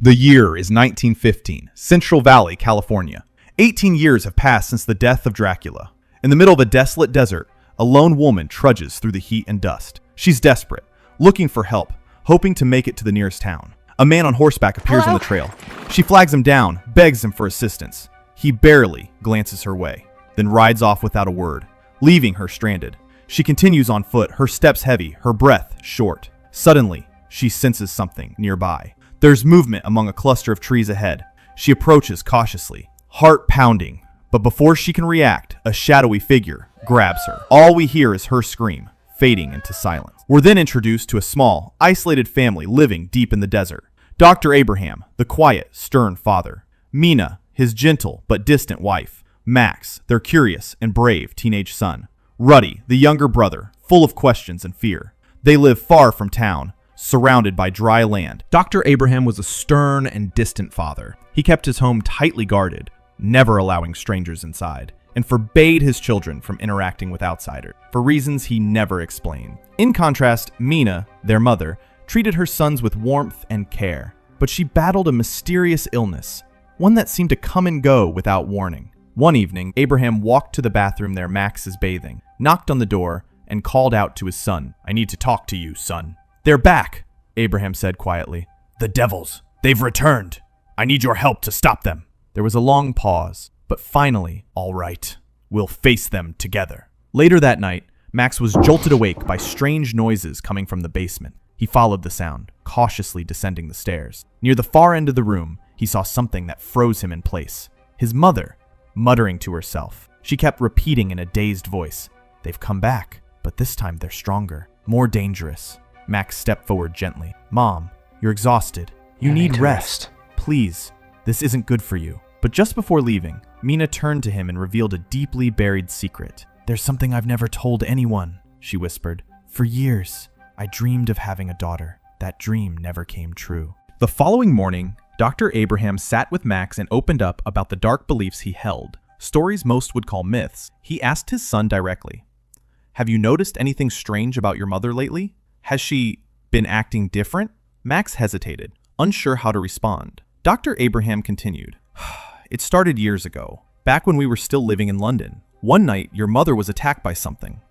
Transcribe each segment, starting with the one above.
The year is 1915, Central Valley, California. 18 years have passed since the death of Dracula. In the middle of a desolate desert, a lone woman trudges through the heat and dust. She's desperate, looking for help, hoping to make it to the nearest town. A man on horseback appears on the trail. She flags him down, begs him for assistance. He barely glances her way, then rides off without a word, leaving her stranded. She continues on foot, her steps heavy, her breath short. Suddenly, she senses something nearby. There's movement among a cluster of trees ahead. She approaches cautiously, heart pounding, but before she can react, a shadowy figure grabs her. All we hear is her scream, fading into silence. We're then introduced to a small, isolated family living deep in the desert. Dr. Abraham, the quiet, stern father. Mina, his gentle but distant wife. Max, their curious and brave teenage son. Rudy, the younger brother, full of questions and fear. They live far from town, surrounded by dry land. Dr. Abraham was a stern and distant father. He kept his home tightly guarded, never allowing strangers inside, and forbade his children from interacting with outsiders, for reasons he never explained. In contrast, Mina, their mother, treated her sons with warmth and care, but she battled a mysterious illness, one that seemed to come and go without warning. One evening, Abraham walked to the bathroom there Max is bathing, knocked on the door, and called out to his son, "I need to talk to you, son." "They're back," Abraham said quietly. "The devils. They've returned. I need your help to stop them." There was a long pause, but finally, "All right. We'll face them together." Later that night, Max was jolted awake by strange noises coming from the basement. He followed the sound, cautiously descending the stairs. Near the far end of the room, he saw something that froze him in place. His mother, muttering to herself. She kept repeating in a dazed voice, "They've come back, but this time they're stronger, more dangerous." Max stepped forward gently. "Mom, you're exhausted. You need rest. Please, this isn't good for you." But just before leaving, Mina turned to him and revealed a deeply buried secret. "There's something I've never told anyone," she whispered. "For years, I dreamed of having a daughter. That dream never came true." The following morning, Dr. Abraham sat with Max and opened up about the dark beliefs he held, stories most would call myths. He asked his son directly, "Have you noticed anything strange about your mother lately? Has she been acting different?" Max hesitated, unsure how to respond. Dr. Abraham continued, "It started years ago, back when we were still living in London. One night, your mother was attacked by something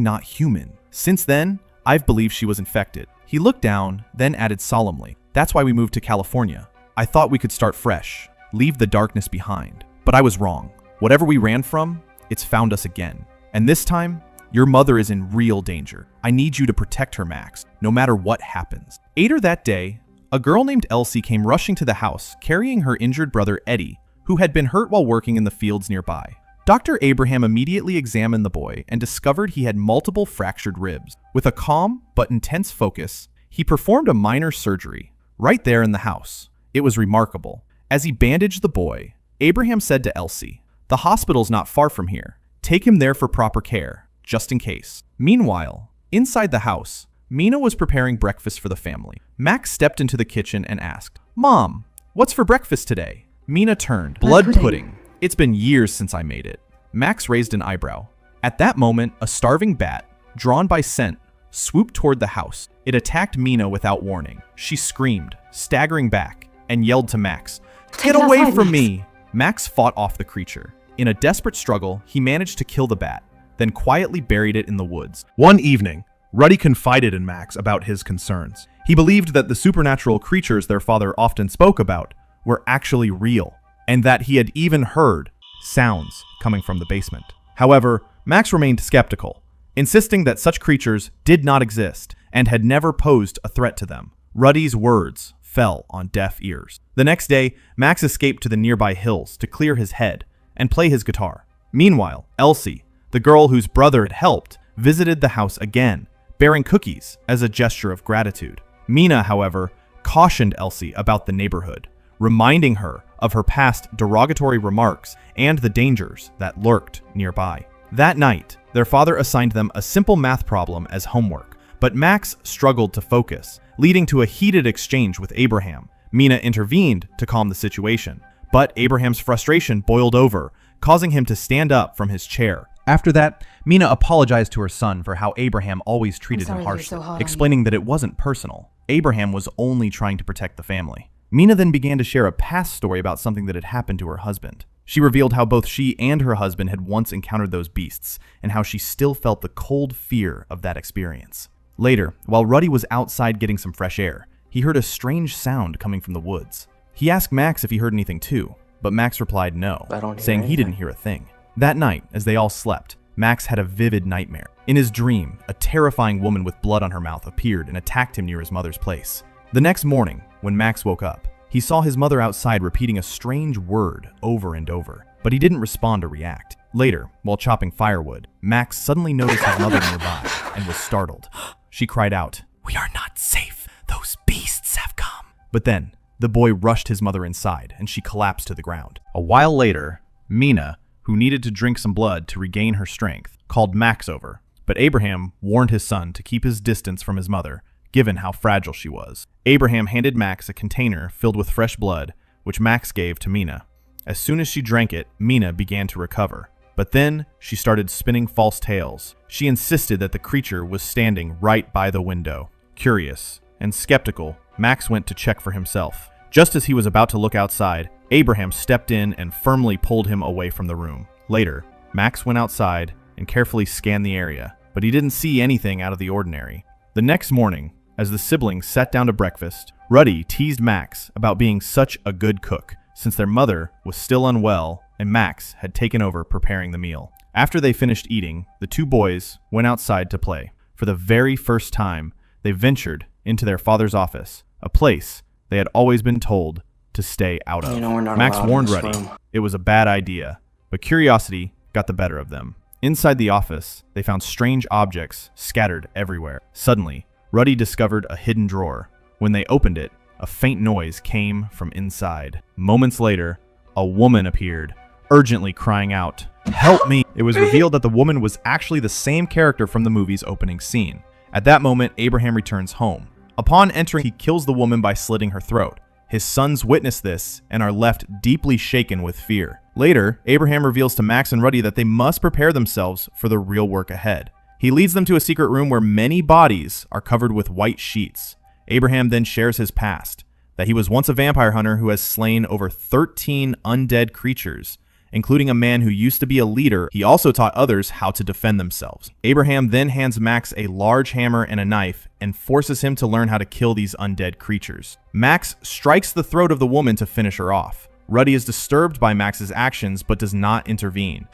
not human. Since then, I've believed she was infected." He looked down, then added solemnly, "That's why we moved to California. I thought we could start fresh, leave the darkness behind. But I was wrong. Whatever we ran from, it's found us again. And this time, your mother is in real danger. I need you to protect her, Max, no matter what happens." Later that day, a girl named Elsie came rushing to the house, carrying her injured brother Eddie, who had been hurt while working in the fields nearby. Dr. Abraham immediately examined the boy and discovered he had multiple fractured ribs. With a calm but intense focus, he performed a minor surgery right there in the house. It was remarkable. As he bandaged the boy, Abraham said to Elsie, "The hospital's not far from here. Take him there for proper care, just in case." Meanwhile, inside the house, Mina was preparing breakfast for the family. Max stepped into the kitchen and asked, "Mom, what's for breakfast today?" Mina turned. "Blood pudding. It's been years since I made it." Max raised an eyebrow. At that moment, a starving bat, drawn by scent, swooped toward the house. It attacked Mina without warning. She screamed, staggering back, and yelled to Max, "Get away from me!" Max fought off the creature. In a desperate struggle, he managed to kill the bat, then quietly buried it in the woods. One evening, Rudy confided in Max about his concerns. He believed that the supernatural creatures their father often spoke about were actually real, and that he had even heard sounds coming from the basement. However, Max remained skeptical, insisting that such creatures did not exist and had never posed a threat to them. Rudy's words fell on deaf ears. The next day, Max escaped to the nearby hills to clear his head and play his guitar. Meanwhile, Elsie, the girl whose brother had helped, visited the house again, bearing cookies as a gesture of gratitude. Mina, however, cautioned Elsie about the neighborhood, reminding her of her past derogatory remarks and the dangers that lurked nearby. That night, their father assigned them a simple math problem as homework, but Max struggled to focus, leading to a heated exchange with Abraham. Mina intervened to calm the situation, but Abraham's frustration boiled over, causing him to stand up from his chair. After that, Mina apologized to her son for how Abraham always treated him harshly, explaining that it wasn't personal. Abraham was only trying to protect the family. Mina then began to share a past story about something that had happened to her husband. She revealed how both she and her husband had once encountered those beasts, and how she still felt the cold fear of that experience. Later, while Rudy was outside getting some fresh air, he heard a strange sound coming from the woods. He asked Max if he heard anything too, but Max replied no, saying he didn't hear a thing. That night, as they all slept, Max had a vivid nightmare. In his dream, a terrifying woman with blood on her mouth appeared and attacked him near his mother's place. The next morning, when Max woke up, he saw his mother outside repeating a strange word over and over, but he didn't respond or react. Later, while chopping firewood, Max suddenly noticed his mother nearby and was startled. She cried out, "We are not safe. Those beasts have come." But then, the boy rushed his mother inside and she collapsed to the ground. A while later, Mina, who needed to drink some blood to regain her strength, called Max over, but Abraham warned his son to keep his distance from his mother, given how fragile she was. Abraham handed Max a container filled with fresh blood, which Max gave to Mina. As soon as she drank it, Mina began to recover. But then she started spinning false tales. She insisted that the creature was standing right by the window. Curious and skeptical, Max went to check for himself. Just as he was about to look outside, Abraham stepped in and firmly pulled him away from the room. Later, Max went outside and carefully scanned the area, but he didn't see anything out of the ordinary. The next morning, as the siblings sat down to breakfast, Rudy teased Max about being such a good cook, since their mother was still unwell and Max had taken over preparing the meal. After they finished eating, the two boys went outside to play. For the very first time, they ventured into their father's office, a place they had always been told to stay out of. Max warned Rudy it was a bad idea, but curiosity got the better of them. Inside the office, they found strange objects scattered everywhere. Suddenly, Rudy discovered a hidden drawer. When they opened it, a faint noise came from inside. Moments later, a woman appeared, urgently crying out, "Help me!" It was revealed that the woman was actually the same character from the movie's opening scene. At that moment, Abraham returns home. Upon entering, he kills the woman by slitting her throat. His sons witness this and are left deeply shaken with fear. Later, Abraham reveals to Max and Rudy that they must prepare themselves for the real work ahead. He leads them to a secret room where many bodies are covered with white sheets. Abraham then shares his past, that he was once a vampire hunter who has slain over 13 undead creatures, including a man who used to be a leader. He also taught others how to defend themselves. Abraham then hands Max a large hammer and a knife and forces him to learn how to kill these undead creatures. Max strikes the throat of the woman to finish her off. Rudy is disturbed by Max's actions but does not intervene.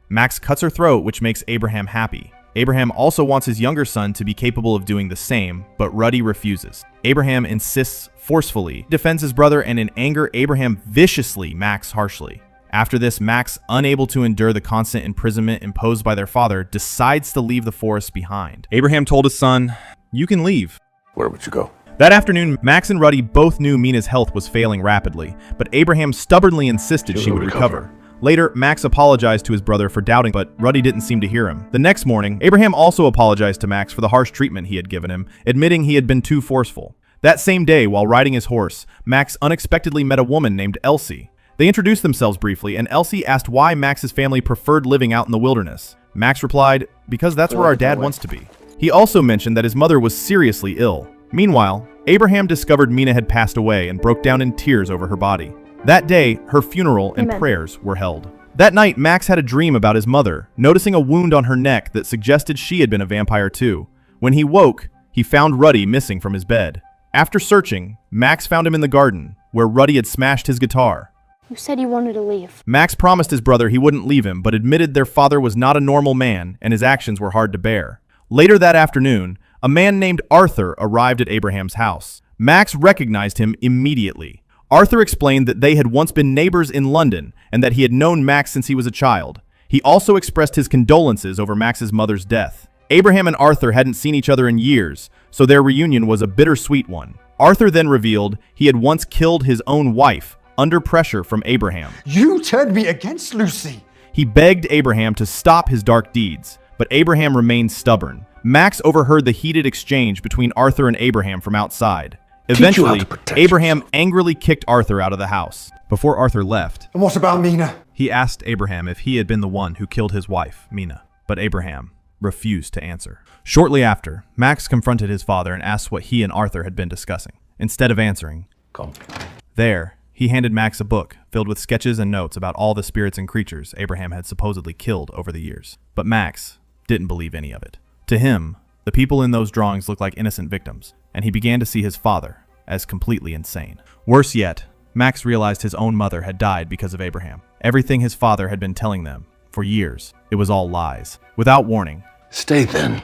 Max cuts her throat, which makes Abraham happy. Abraham also wants his younger son to be capable of doing the same, but Rudy refuses. Abraham insists forcefully, defends his brother, and in anger, Abraham viciously Max harshly. After this, Max, unable to endure the constant imprisonment imposed by their father, decides to leave the forest behind. Abraham told his son, "You can leave." Where would you go? That afternoon, Max and Rudy both knew Mina's health was failing rapidly, but Abraham stubbornly insisted she would recover. Later, Max apologized to his brother for doubting, but Rudy didn't seem to hear him. The next morning, Abraham also apologized to Max for the harsh treatment he had given him, admitting he had been too forceful. That same day, while riding his horse, Max unexpectedly met a woman named Elsie. They introduced themselves briefly, and Elsie asked why Max's family preferred living out in the wilderness. Max replied, "Because that's where our dad wants to be." He also mentioned that his mother was seriously ill. Meanwhile, Abraham discovered Mina had passed away and broke down in tears over her body. That day, her funeral and prayers were held. That night, Max had a dream about his mother, noticing a wound on her neck that suggested she had been a vampire too. When he woke, he found Rudy missing from his bed. After searching, Max found him in the garden, where Rudy had smashed his guitar. You said you wanted to leave. Max promised his brother he wouldn't leave him, but admitted their father was not a normal man and his actions were hard to bear. Later that afternoon, a man named Arthur arrived at Abraham's house. Max recognized him immediately. Arthur explained that they had once been neighbors in London and that he had known Max since he was a child. He also expressed his condolences over Max's mother's death. Abraham and Arthur hadn't seen each other in years, so their reunion was a bittersweet one. Arthur then revealed he had once killed his own wife under pressure from Abraham. You turned me against Lucy. He begged Abraham to stop his dark deeds, but Abraham remained stubborn. Max overheard the heated exchange between Arthur and Abraham from outside. Eventually, Abraham angrily kicked Arthur out of the house. Before Arthur left, And what about Mina? he asked Abraham if he had been the one who killed his wife, Mina, but Abraham refused to answer. Shortly after, Max confronted his father and asked what he and Arthur had been discussing. Instead of answering, Come. There, he handed Max a book filled with sketches and notes about all the spirits and creatures Abraham had supposedly killed over the years. But Max didn't believe any of it. To him, the people in those drawings looked like innocent victims, and he began to see his father as completely insane. Worse yet, Max realized his own mother had died because of Abraham. Everything his father had been telling them for years, it was all lies. Without warning, Stay then.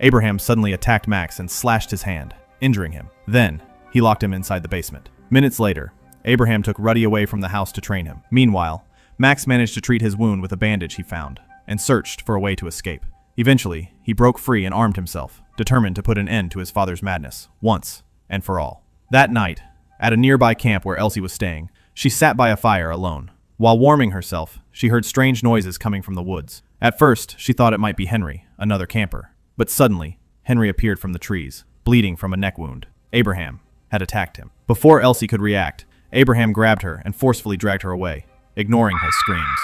Abraham suddenly attacked Max and slashed his hand, injuring him. Then, he locked him inside the basement. Minutes later, Abraham took Rudy away from the house to train him. Meanwhile, Max managed to treat his wound with a bandage he found, and searched for a way to escape. Eventually, he broke free and armed himself, determined to put an end to his father's madness, once and for all. That night, at a nearby camp where Elsie was staying, she sat by a fire alone. While warming herself, she heard strange noises coming from the woods. At first, she thought it might be Henry, another camper. But suddenly, Henry appeared from the trees, bleeding from a neck wound. Abraham had attacked him. Before Elsie could react, Abraham grabbed her and forcefully dragged her away, ignoring his screams.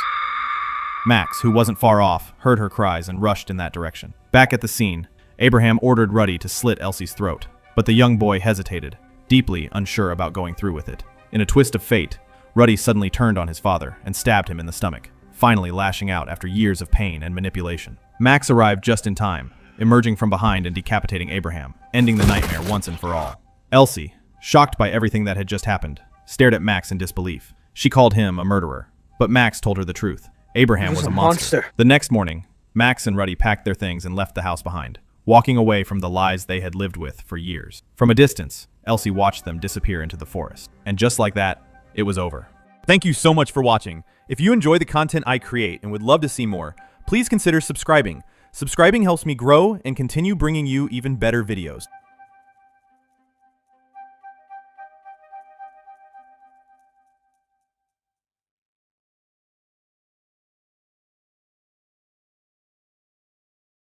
Max, who wasn't far off, heard her cries and rushed in that direction. Back at the scene, Abraham ordered Rudy to slit Elsie's throat, but the young boy hesitated, deeply unsure about going through with it. In a twist of fate, Rudy suddenly turned on his father and stabbed him in the stomach, finally lashing out after years of pain and manipulation. Max arrived just in time, emerging from behind and decapitating Abraham, ending the nightmare once and for all. Elsie, shocked by everything that had just happened, stared at Max in disbelief. She called him a murderer, but Max told her the truth. Abraham was a monster. The next morning, Max and Rudy packed their things and left the house behind, walking away from the lies they had lived with for years. From a distance, Elsie watched them disappear into the forest. And just like that, it was over. Thank you so much for watching. If you enjoy the content I create and would love to see more, please consider subscribing. Subscribing helps me grow and continue bringing you even better videos.